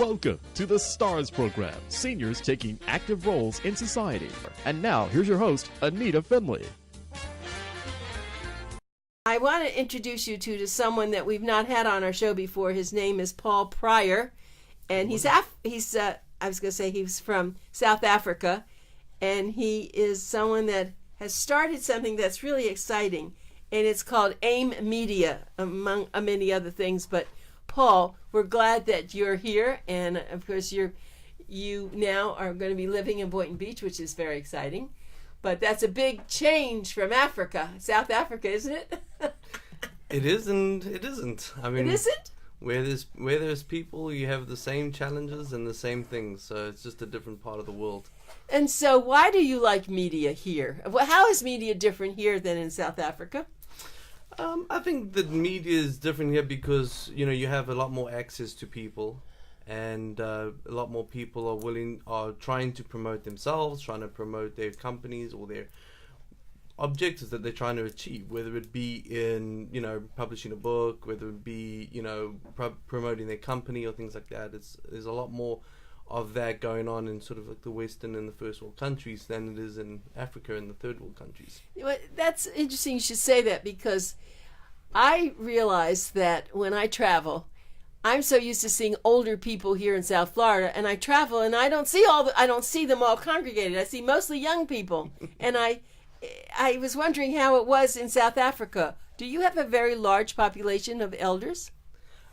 Welcome to the STARS program, seniors taking active roles in society. And now, here's your host, Anita Finley. I want to introduce you to someone that we've not had on our show before. His name is Paul Pryor, and he's from South Africa, and he is someone that has started something that's really exciting, and it's called AIM Media, among many other things. But Paul, we're glad that you're here, and of course you now are going to be living in Boynton Beach, which is very exciting. But that's a big change from Africa, South Africa, isn't it? It is and it isn't. I mean, it isn't? Where there's people, you have the same challenges and the same things. So it's just a different part of the world. And so why do you like media here? How is media different here than in South Africa? I think that media is different here because, you have a lot more access to people, and a lot more people are trying to promote themselves, trying to promote their companies or their objectives that they're trying to achieve, whether it be in, publishing a book, whether it be, promoting their company or things like that. There's a lot more of that going on in sort of like the Western and the first world countries than it is in Africa and the third world countries. Well, that's interesting you should say that, because I realize that when I travel, I'm so used to seeing older people here in South Florida, and I travel and I don't see them all congregated. I see mostly young people. And I was wondering how it was in South Africa. Do you have a very large population of elders?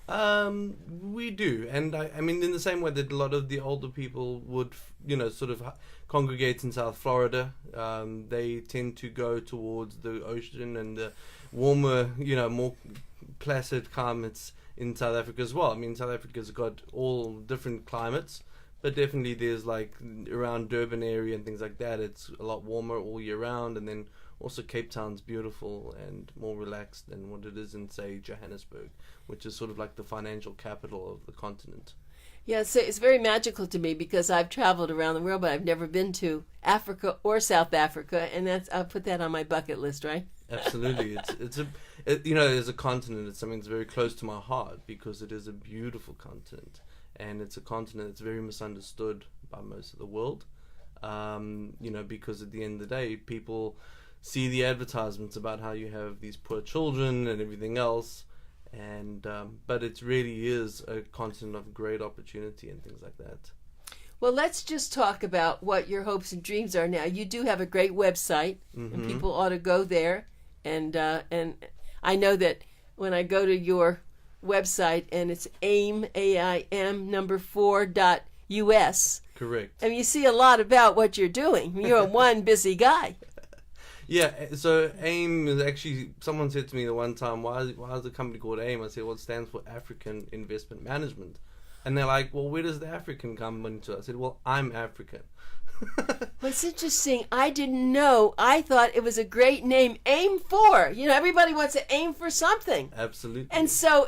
We do, and I mean, in the same way that a lot of the older people would, sort of congregate in South Florida, they tend to go towards the ocean and the warmer, more placid climates in South Africa as well. I mean, South Africa's got all different climates, but definitely there's like around Durban area and things like that, it's a lot warmer all year round, and then also Cape Town's beautiful and more relaxed than what it is in, say, Johannesburg, which is sort of like the financial capital of the continent. Yeah, so it's very magical to me because I've traveled around the world, but I've never been to Africa or South Africa, and I'll put that on my bucket list, right? Absolutely. As a continent, it's something that's very close to my heart because it is a beautiful continent, and it's a continent that's very misunderstood by most of the world. Because at the end of the day, people see the advertisements about how you have these poor children and everything else, and but it really is a continent of great opportunity and things like that. Well, let's just talk about what your hopes and dreams are now. You do have a great website, and people ought to go there. And I know that when I go to your website, and it's AIM, AIM, number 4.us. Correct. And you see a lot about what you're doing. You're one busy guy. Yeah, so AIM is actually, someone said to me the one time, why is the company called AIM? I said, well, it stands for African Investment Management. And they're like, well, where does the African come into it? I said, well, I'm African. Well, it's interesting. I didn't know. I thought it was a great name. Aim for. Everybody wants to aim for something. Absolutely. And so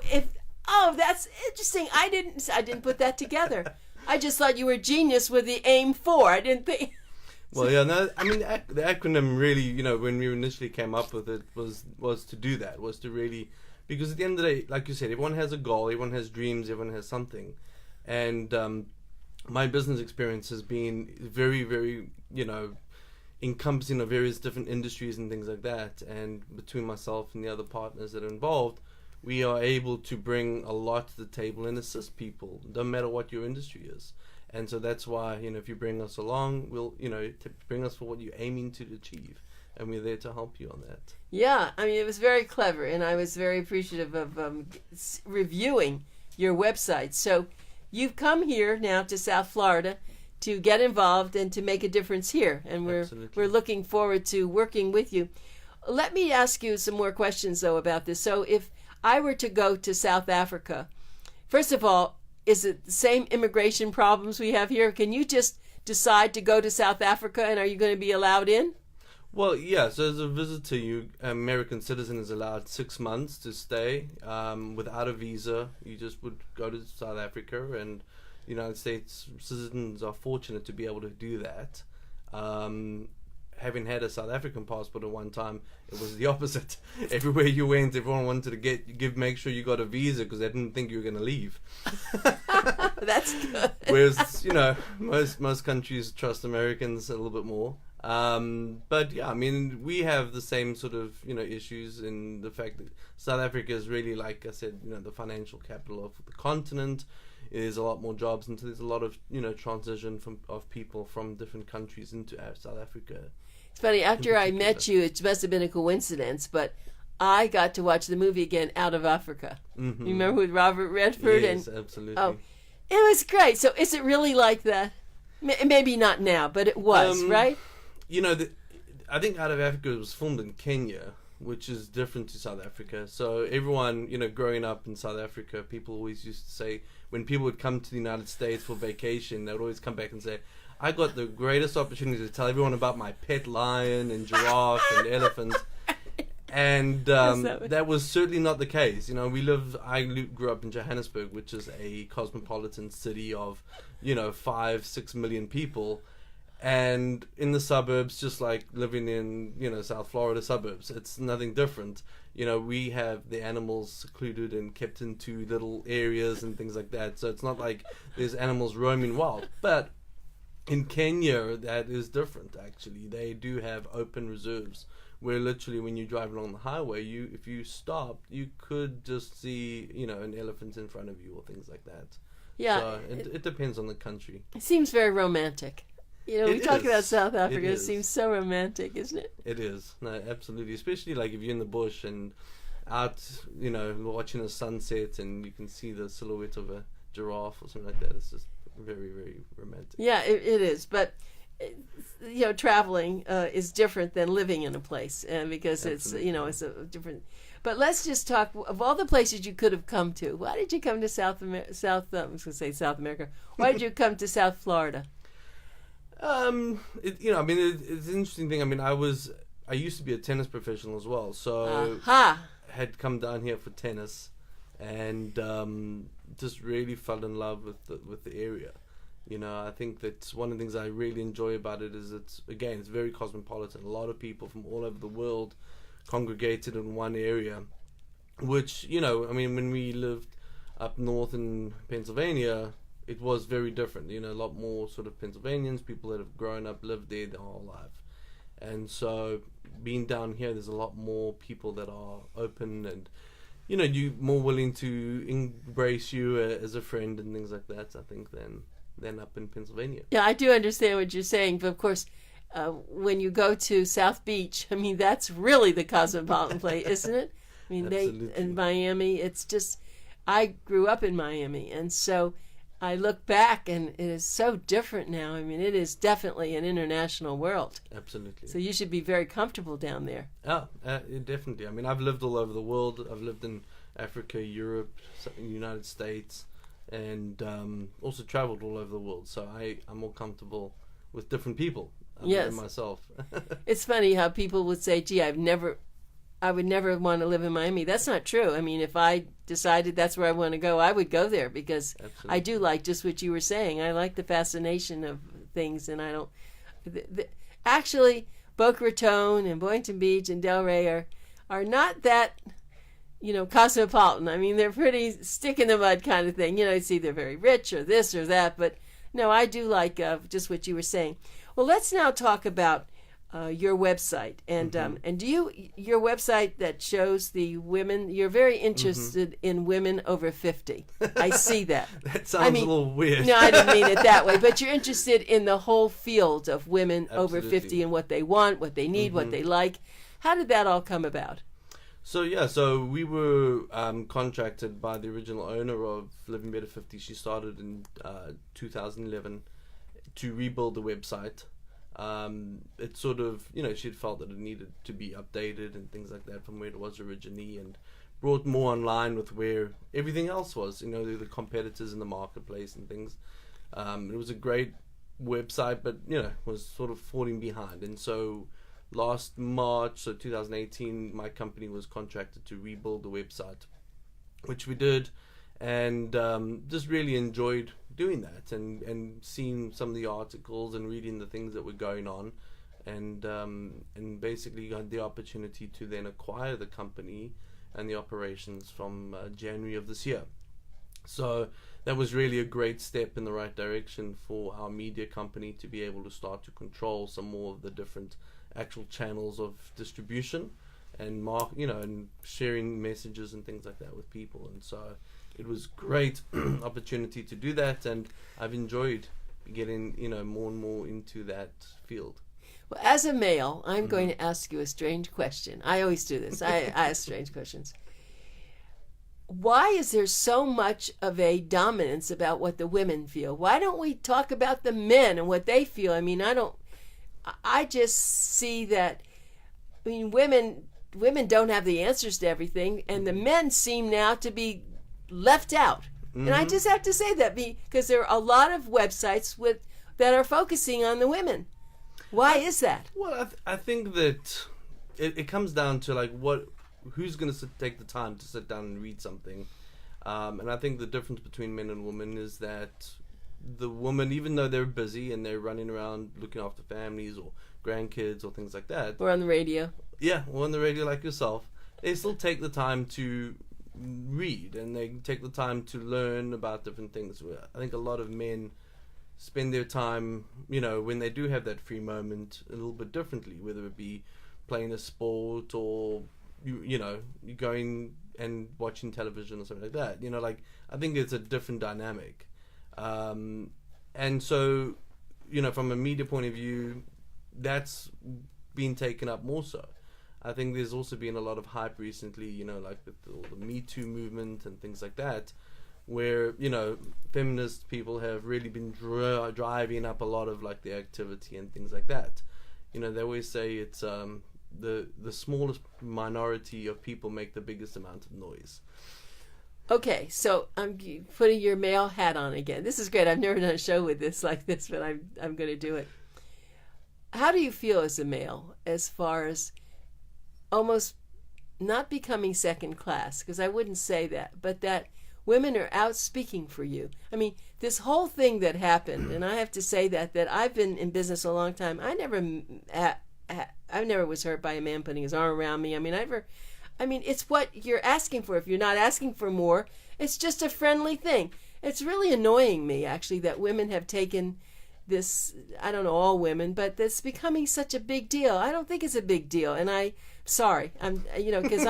that's interesting. I didn't put that together. I just thought you were genius with the aim for. I didn't think. Well, yeah, no, I mean, the acronym really, when we initially came up with it was to do that, was to really, because at the end of the day, like you said, everyone has a goal, everyone has dreams, everyone has something. And my business experience has been very, very, encompassing of various different industries and things like that. And between myself and the other partners that are involved, we are able to bring a lot to the table and assist people, no matter what your industry is. And so that's why, if you bring us along, we'll, bring us for what you're aiming to achieve. And we're there to help you on that. Yeah, I mean, it was very clever, and I was very appreciative of reviewing your website. So you've come here now to South Florida to get involved and to make a difference here. And we're looking forward to working with you. Let me ask you some more questions, though, about this. So if I were to go to South Africa, first of all, is it the same immigration problems we have here? Can you just decide to go to South Africa, and are you going to be allowed in? Well, yeah. So as a visitor, American citizen is allowed 6 months to stay without a visa. You just would go to South Africa, and United States citizens are fortunate to be able to do that. having had a South African passport at one time, it was the opposite. Everywhere you went, everyone wanted to make sure you got a visa because they didn't think you were going to leave. That's good. Whereas, most countries trust Americans a little bit more. But yeah, I mean, we have the same sort of, issues in the fact that South Africa is really, like I said, the financial capital of the continent. There's a lot more jobs, and so there's a lot of, transition of people from different countries into South Africa. It's funny, after I met you, it must have been a coincidence, but I got to watch the movie again, Out of Africa. Mm-hmm. You remember with Robert Redford? Yes, absolutely. Oh, it was great. So is it really like that? Maybe not now, but it was, right? I think Out of Africa was filmed in Kenya, which is different to South Africa. So everyone, growing up in South Africa, people always used to say, when people would come to the United States for vacation, they would always come back and say, I got the greatest opportunity to tell everyone about my pet lion and giraffe and elephant. And that was certainly not the case. I grew up in Johannesburg, which is a cosmopolitan city of, 5-6 million people. And in the suburbs, just like living in, South Florida suburbs, it's nothing different. We have the animals secluded and kept into little areas and things like that. So it's not like there's animals roaming wild. But in Kenya, that is different, actually. They do have open reserves where literally when you drive along the highway, if you stop, you could just see, an elephant in front of you or things like that. Yeah. So it depends on the country. It seems very romantic. We talk about South Africa. It seems so romantic, isn't it? It is. No, absolutely. Especially like if you're in the bush and out, watching a sunset and you can see the silhouette of a giraffe or something like that. It's just very, very romantic. Yeah, it is. But, traveling is different than living in a place because Absolutely. it's a different. But let's just talk, of all the places you could have come to, why did you come to South America? I was going to say South America. Why did you come to South Florida? It's an interesting thing. I mean, I used to be a tennis professional as well, so had come down here for tennis, and just really fell in love with the area. I think that's one of the things I really enjoy about it is it's very cosmopolitan. A lot of people from all over the world congregated in one area, which when we lived up north in Pennsylvania, it was very different, a lot more sort of Pennsylvanians, people that have grown up, lived there their whole life. And so being down here, there's a lot more people that are open and, you more willing to embrace you as a friend and things like that, I think, than up in Pennsylvania. Yeah, I do understand what you're saying, but of course, when you go to South Beach, that's really the cosmopolitan place, isn't it? In Miami, it's just, I grew up in Miami, and so I look back and it is so different now. It is definitely an international world. Absolutely. So you should be very comfortable down there. Oh, definitely. I've lived all over the world. I've lived in Africa, Europe, United States, and also traveled all over the world. So I'm more comfortable with different people than myself. It's funny how people would say, gee, I would never want to live in Miami. That's not true. If I decided that's where I want to go, I would go there because Absolutely. I do like just what you were saying. I like the fascination of things, and I don't... Actually, Boca Raton and Boynton Beach and Delray are not that, cosmopolitan. They're pretty stick-in-the-mud kind of thing. It's either very rich or this or that, but no, I do like just what you were saying. Well, let's now talk about your website and your website that shows the women. You're very interested in women over 50. I see that. That sounds a little weird. No, I didn't mean it that way. But you're interested in the whole field of women Absolutely. over 50 and what they want, what they need, what they like. How did that all come about? So we were contracted by the original owner of Living Better 50. She started in 2011 to rebuild the website. It sort of, she had felt that it needed to be updated and things like that from where it was originally, and brought more online with where everything else was, the competitors in the marketplace and things. It was a great website, but, was sort of falling behind. And so last March, so 2018, my company was contracted to rebuild the website, which we did, and just really enjoyed doing that and seeing some of the articles and reading the things that were going on. and basically got the opportunity to then acquire the company and the operations from January of this year. So that was really a great step in the right direction for our media company to be able to start to control some more of the different actual channels of distribution and and sharing messages and things like that with people. And so it was great opportunity to do that, and I've enjoyed getting more and more into that field. Well, as a male, I'm going to ask you a strange question. I always do this. I ask strange questions. Why is there so much of a dominance about what the women feel? Why don't we talk about the men and what they feel? I mean, I just see that, women don't have the answers to everything, and the men seem now to be left out. And I just have to say that because there are a lot of websites that are focusing on the women. Why is that? Well, I think that it comes down to who's going to take the time to sit down and read something. And I think the difference between men and women is that the woman, even though they're busy and they're running around looking after families or grandkids or things like that. Or on the radio. Yeah, or on the radio like yourself. They still take the time to read, and they take the time to learn about different things. I think a lot of men spend their time, when they do have that free moment, a little bit differently, whether it be playing a sport or you going and watching television or something like that. I think it's a different dynamic, and so from a media point of view, that's been taken up more so. I think there's also been a lot of hype recently, with all the Me Too movement and things like that, where feminist people have really been driving up a lot of the activity and things like that. They always say it's the smallest minority of people make the biggest amount of noise. Okay, so I'm putting your male hat on again. This is great. I've never done a show with this like this, but I'm going to do it. How do you feel as a male as far as almost not becoming second class? Because I wouldn't say that, but that women are out speaking for you. I mean, this whole thing that happened, and I have to say that I've been in business a long time. I never was hurt by a man putting his arm around me. I mean, it's what you're asking for. If you're not asking for more, it's just a friendly thing. It's really annoying me, actually, that women have taken this, I don't know, all women, but that's becoming such a big deal. I don't think it's a big deal. And because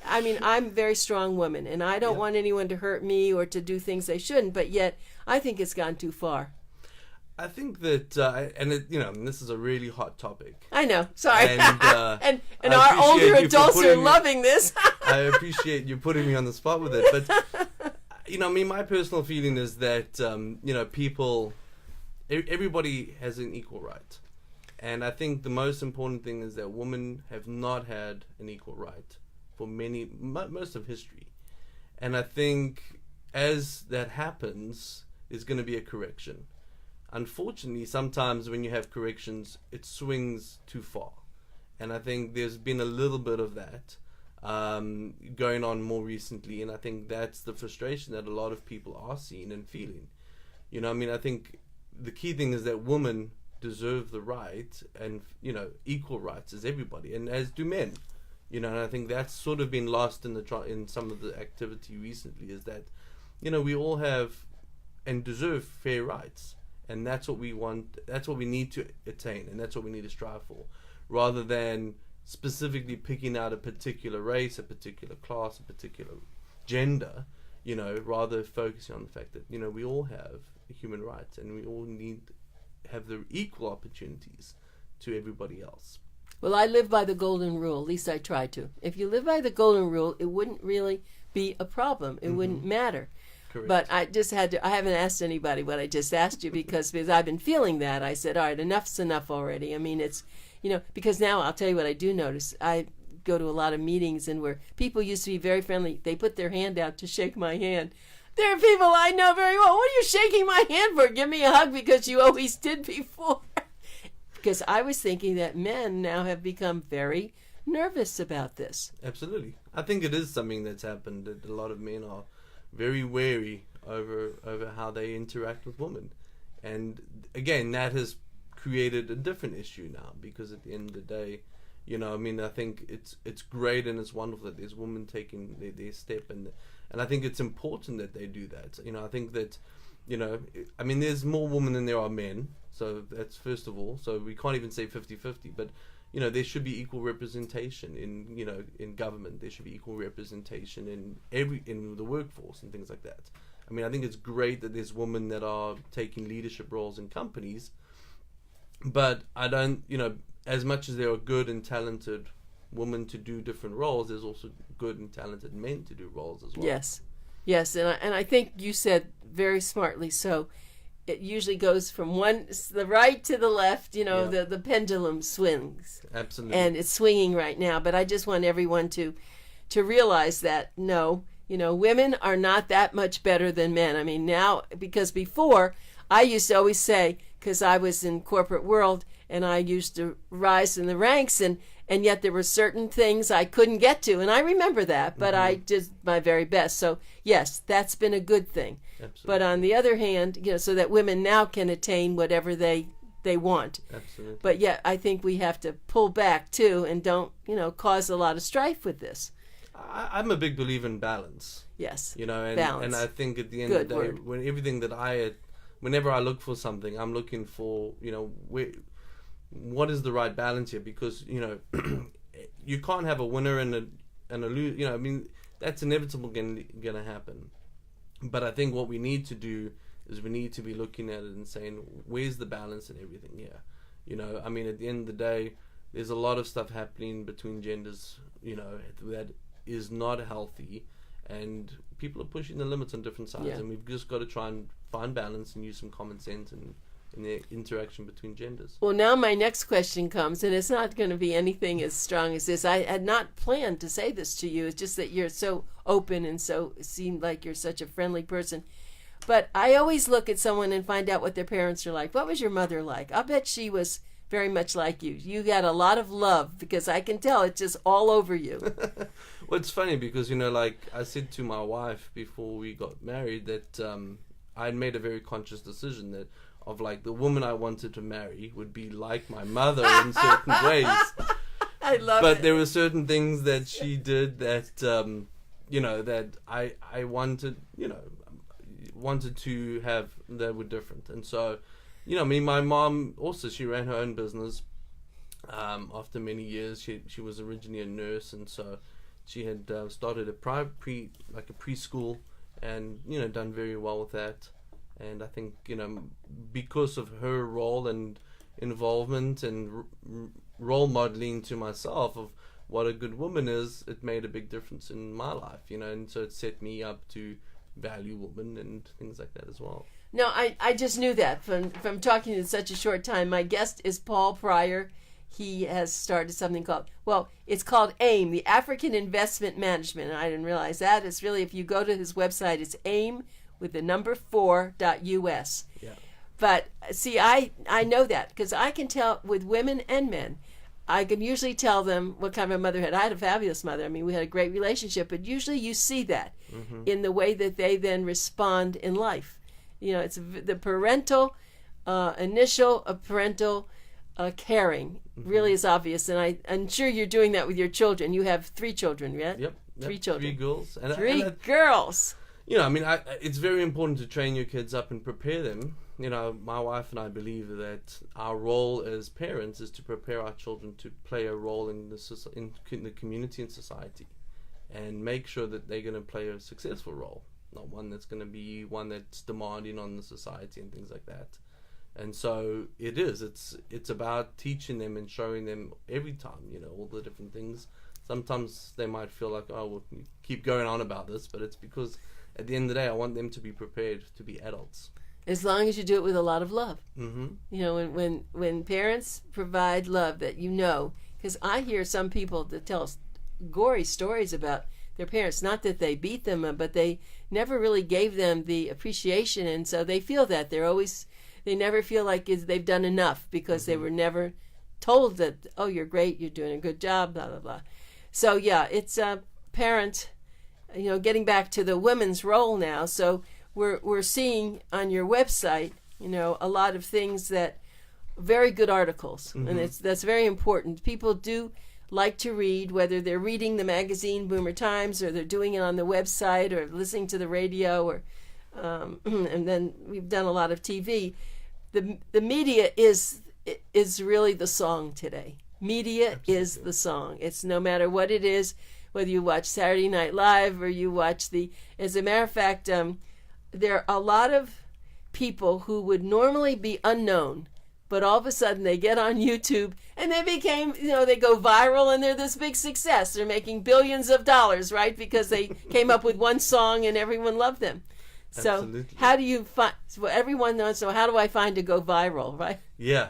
I'm a very strong woman, and I don't want anyone to hurt me or to do things they shouldn't, but yet I think it's gone too far. I think that, this is a really hot topic. I know, sorry. And, and our older adults are loving this. I appreciate you putting me on the spot with it. But, my personal feeling is that, people, everybody has an equal right. And I think the most important thing is that women have not had an equal right for most of history. And I think as that happens, there's going to be a correction. Unfortunately, sometimes when you have corrections, it swings too far. And I think there's been a little bit of that going on more recently. And I think that's the frustration that a lot of people are seeing and feeling. I think the key thing is that women deserve the right and, equal rights as everybody, and as do men. And I think that's sort of been lost in some of the activity recently, is that, we all have and deserve fair rights. And that's what we want, that's what we need to attain, and that's what we need to strive for, rather than specifically picking out a particular race, a particular class, a particular gender, rather focusing on the fact that, we all have human rights, and we all have the equal opportunities to everybody else. Well, I live by the golden rule. At least I try to. If you live by the golden rule, it wouldn't really be a problem. It wouldn't matter. Correct. But I haven't asked anybody what I just asked you because I've been feeling that. I said, all right, enough's enough already. I mean, it's, because now I'll tell you what I do notice. I go to a lot of meetings and where people used to be very friendly. They put their hand out to shake my hand. There are people I know very well. What are you shaking my hand for? Give me a hug because you always did before. Because I was thinking that men now have become very nervous about this. Absolutely. I think it is something that's happened, that a lot of men are very wary over how they interact with women. And again, that has created a different issue now, because at the end of the day, I mean, I think it's great and it's wonderful that there's women taking their step, and I think it's important that they do that. I think that, I mean, there's more women than there are men, so that's first of all. So we can't even say 50-50, but there should be equal representation in government. There should be equal representation in the workforce and things like that. I mean, I think it's great that there's women that are taking leadership roles in companies, but I don't, as much as there are good and talented women to do different roles, there's also good and talented men to do roles as well. Yes, and I think you said very smartly. So it usually goes from the right to the left. The pendulum swings. Absolutely. And it's swinging right now. But I just want everyone to realize that no, women are not that much better than men. I mean, now, because before I used to always say, because I was in corporate world and I used to rise in the ranks, and yet there were certain things I couldn't get to, and I remember that, but I did my very best. So yes, that's been a good thing. Absolutely. But on the other hand, so that women now can attain whatever they want. Absolutely. But yet I think we have to pull back too, and don't cause a lot of strife with this. I'm a big believer in balance. Yes. Balance. And I think at the end of the day, whenever I look for something, I'm looking for, what is the right balance here? Because, you can't have a winner and a loser. I mean, that's inevitable going to happen. But I think what we need to do is we need to be looking at it and saying, where's the balance and everything here? I mean, at the end of the day, there's a lot of stuff happening between genders, that is not healthy, and people are pushing the limits on different sides, and we've just got to try and find balance and use some common sense in the interaction between genders. Well, now my next question comes, and it's not going to be anything as strong as this. I had not planned to say this to you. It's just that you're so open and so seemed like you're such a friendly person. But I always look at someone and find out what their parents are like. What was your mother like? I'll bet she was very much like you. You got a lot of love, because I can tell it's just all over you. Well, it's funny because, like I said to my wife before we got married that I had made a very conscious decision that the woman I wanted to marry would be like my mother in certain ways. I love it. But there were certain things that she did that, that I wanted, wanted to have that were different. And so, my mom also, she ran her own business. After many years, she was originally a nurse, and so she had started a preschool, and done very well with that. And I think because of her role and involvement and role modeling to myself of what a good woman is, it made a big difference in my life, and so it set me up to value women and things like that as well. No, I just knew that from talking in such a short time. My guest is Paul Pryor. He has started something it's called AIM, the African Investment Management. And I didn't realize that. It's really, if you go to his website, it's AIM with the number 4.us. Yeah. But see, I know that because I can tell with women and men. I can usually tell them what kind of a mother I had a fabulous mother. I mean, we had a great relationship, but usually you see that in the way that they then respond in life. It's the parental, initial parental caring really is obvious. And I'm sure you're doing that with your children. You have 3 children, right? Yep. 3 children. 3 girls. And Three girls. It's very important to train your kids up and prepare them. My wife and I believe that our role as parents is to prepare our children to play a role in the community and society, and make sure that they're going to play a successful role, not one that's going to be one that's demanding on the society and things like that. And so it's about teaching them and showing them every time, all the different things. Sometimes they might feel like, we'll keep going on about this, but it's because at the end of the day, I want them to be prepared to be adults. As long as you do it with a lot of love. Mm-hmm. When parents provide love that because I hear some people that tell us gory stories about their parents, not that they beat them, but they never really gave them the appreciation, and so they feel that they never feel like they've done enough because they were never told that, you're great, you're doing a good job, blah, blah, blah. So yeah, it's a parent, getting back to the women's role now. So we're seeing on your website, a lot of things that very good articles, and that's very important. People do like to read, whether they're reading the magazine Boomer Times or they're doing it on the website or listening to the radio, or and then we've done a lot of TV. The media is really the song today. Media Absolutely. is the song. It's no matter what it is, whether you watch Saturday Night Live or you watch as a matter of fact, there are a lot of people who would normally be unknown, but all of a sudden they get on YouTube and they became, they go viral and they're this big success. They're making billions of dollars, right? Because they came up with one song and everyone loved them. So Absolutely. how do you find, everyone knows, so how do I find to go viral, right? Yeah.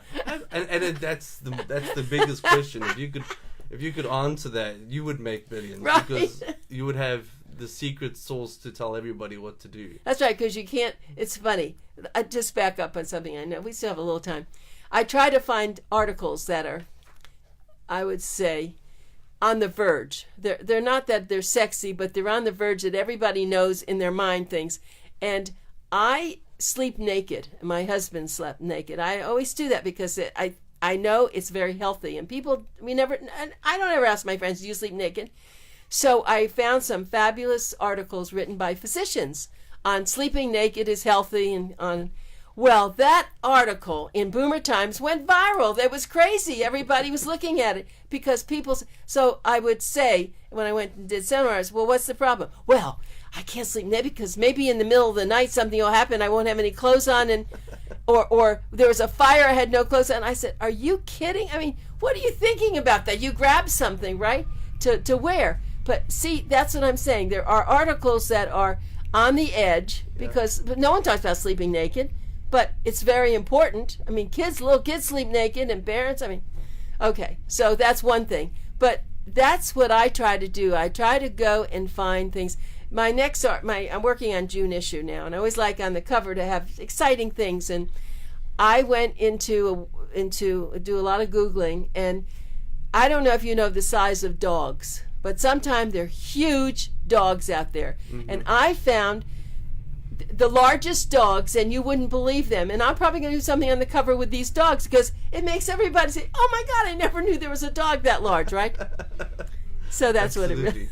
And that's the biggest question. If you could answer that, you would make billions. Right. Because you would have the secret sauce to tell everybody what to do. That's right, because you can't, it's funny. I just back up on something I know. We still have a little time. I try to find articles that are, I would say, on the verge. They're not that they're sexy, but they're on the verge that everybody knows in their mind things. And I sleep naked. My husband slept naked. I always do that because I know it's very healthy. And I don't ever ask my friends, do you sleep naked? So I found some fabulous articles written by physicians on sleeping naked is healthy and on... Well, that article in Boomer Times went viral. That was crazy. Everybody was looking at it because so I would say, when I went and did seminars, well, what's the problem? Well, I can't sleep naked because maybe in the middle of the night something will happen. I won't have any clothes on, and or there was a fire. I had no clothes on. I said, are you kidding? I mean, what are you thinking about that? You grab something, right, to wear. But see, that's what I'm saying. There are articles that are on the edge because no one talks about sleeping naked. But it's very important. I mean, little kids sleep naked, and parents, okay. So that's one thing. But that's what I try to do. I try to go and find things. I'm working on June issue now, and I always like on the cover to have exciting things. And I went into do a lot of Googling, and I don't know if you know the size of dogs, but sometimes they're huge dogs out there. Mm-hmm. And I found the largest dogs, and you wouldn't believe them. And I'm probably going to do something on the cover with these dogs because it makes everybody say, oh my God, I never knew there was a dog that large, right? So that's Absolutely.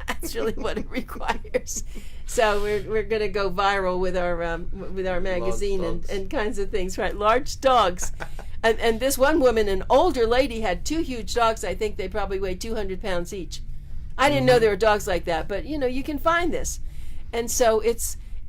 that's really what it requires. So we're going to go viral with our magazine and kinds of things, right? Large dogs. And this one woman, an older lady, had two huge dogs. I think they probably weigh 200 pounds each. I didn't know there were dogs like that, but you can find this. And so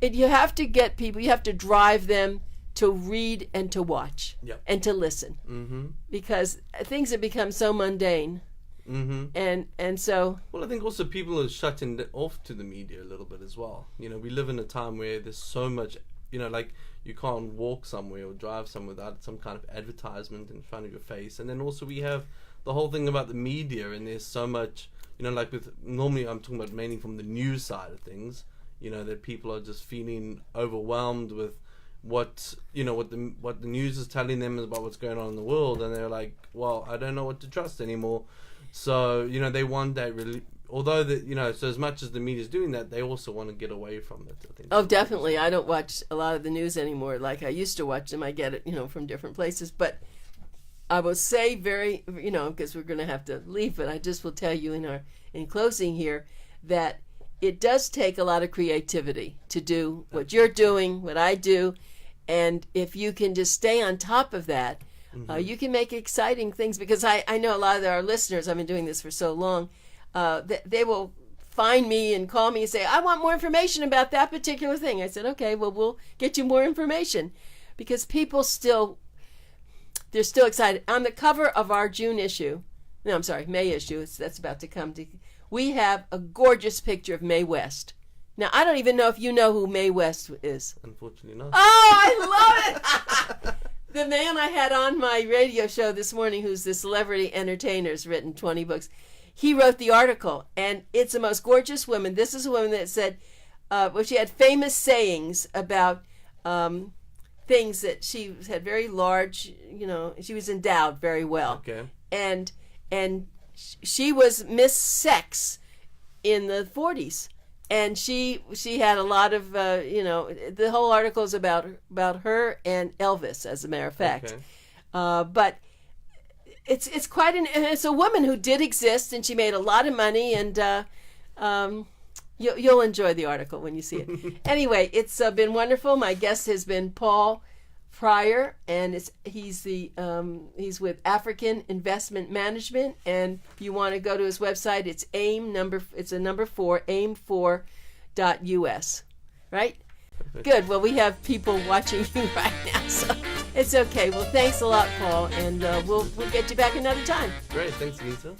you have to get people, you have to drive them to read and to watch and to listen because things have become so mundane. And so... Well, I think also people are shutting off to the media a little bit as well. We live in a time where there's so much, like you can't walk somewhere or drive somewhere without some kind of advertisement in front of your face. And then also we have the whole thing about the media, and there's so much, normally I'm talking about mainly from the news side of things, that people are just feeling overwhelmed with what the news is telling them about what's going on in the world, and they're like, well, I don't know what to trust anymore. So they want that really, although so as much as the media is doing that, they also want to get away from it, I think. Oh, definitely. I don't watch a lot of the news anymore like I used to watch them. I get it from different places, but I will say because we're going to have to leave, but I just will tell you in closing here that it does take a lot of creativity to do what you're doing, what I do. And if you can just stay on top of that, you can make exciting things. Because I know a lot of our listeners, I've been doing this for so long, they will find me and call me and say, I want more information about that particular thing. I said, okay, well, we'll get you more information. Because people they're still excited. On the cover of our May issue, that's about to come to... We have a gorgeous picture of Mae West. Now, I don't even know if you know who Mae West is. Unfortunately not. Oh, I love it! The man I had on my radio show this morning, who's the celebrity entertainer, has written 20 books. He wrote the article, and it's the most gorgeous woman. This is a woman that said, she had famous sayings about things that she had very large, she was endowed very well. Okay. And she was Miss Sex in the 40s, and she had a lot of the whole article is about her and Elvis, as a matter of fact. But it's quite it's a woman who did exist, and she made a lot of money, and you'll enjoy the article when you see it. Anyway, it's been wonderful. My guest has been Paul Pryor, and he's with African Investment Management, and if you want to go to his website, it's it's a number 4, aim4.us, right? Perfect. Good. Well, we have people watching you right now, so it's okay. Well, thanks a lot, Paul, and we'll get you back another time. Great. Thanks, Anita.